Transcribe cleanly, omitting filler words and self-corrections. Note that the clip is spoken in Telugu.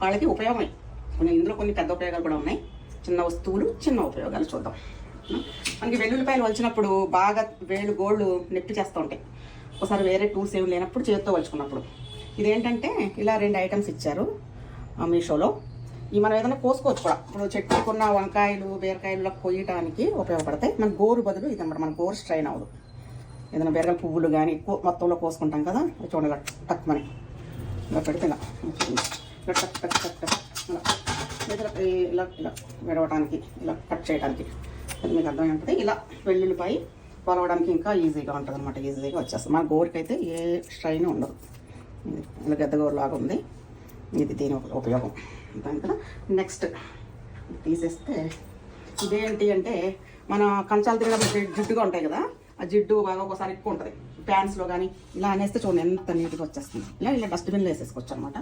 వాళ్ళకి ఉపయోగమే. ఇందులో కొన్ని పెద్ద ఉపయోగాలు కూడా ఉన్నాయి, చిన్న వస్తువులు చిన్న ఉపయోగాలు చూద్దాం. మనకి వెల్లుల్లిపాయలు వలిచినప్పుడు బాగా గోళ్ళు నొప్పి చేస్తూ ఉంటాయి. ఒకసారి వేరే టూల్స్ ఏమి లేనప్పుడు చేతితో వలుచుకున్నప్పుడు. ఇదేంటంటే ఇలా 2 ఐటమ్స్ ఇచ్చారు మీషోలో. ఇవి మనం ఏదైనా కోసుకోవచ్చు కూడా. ఇప్పుడు చెట్టుకున్న వంకాయలు బీరకాయలు కొయ్యడానికి ఉపయోగపడతాయి. మన గోరు బదులు ఇది అన్నమాట, మన గోరు స్ట్రైన్ అవ్వదు. ఏదైనా బీరకాయల పువ్వులు కానీ ఎక్కువ మొత్తంలో కోసుకుంటాం కదా, చూడండి ఇలా టక్కుమని ఇలా పెడితే ఇలా టక్ టక్ టక్ టక్ ఇలా ఇలా విడవడానికి, ఇలా కట్ చేయడానికి అది మీకు అర్థమై ఉంటుంది. ఇలా వెల్లుల్లిపాయ పొలవడానికి ఇంకా ఈజీగా ఉంటుంది అనమాట, ఈజీగా వచ్చేస్తుంది. మన గోరుకి అయితే ఏ స్ట్రైన్ ఉండదు. ఇలా గద్ద గోరులాగా ఉంది. ఇది దీని ఉపయోగం దాని కదా. నెక్స్ట్ తీసేస్తే ఇదేంటి అంటే మన కంచాలు తిరిగినప్పుడు జిడ్డుగా ఉంటాయి కదా, ఆ జిడ్డు బాగా ఒకసారి ఎక్కువ ఉంటుంది ప్యాన్స్లో కానీ. ఇలా అనేస్తే చూడండి ఎంత నీట్గా వచ్చేస్తుంది. ఇలా డస్ట్బిన్లో వేసేసుకోవచ్చు అనమాట.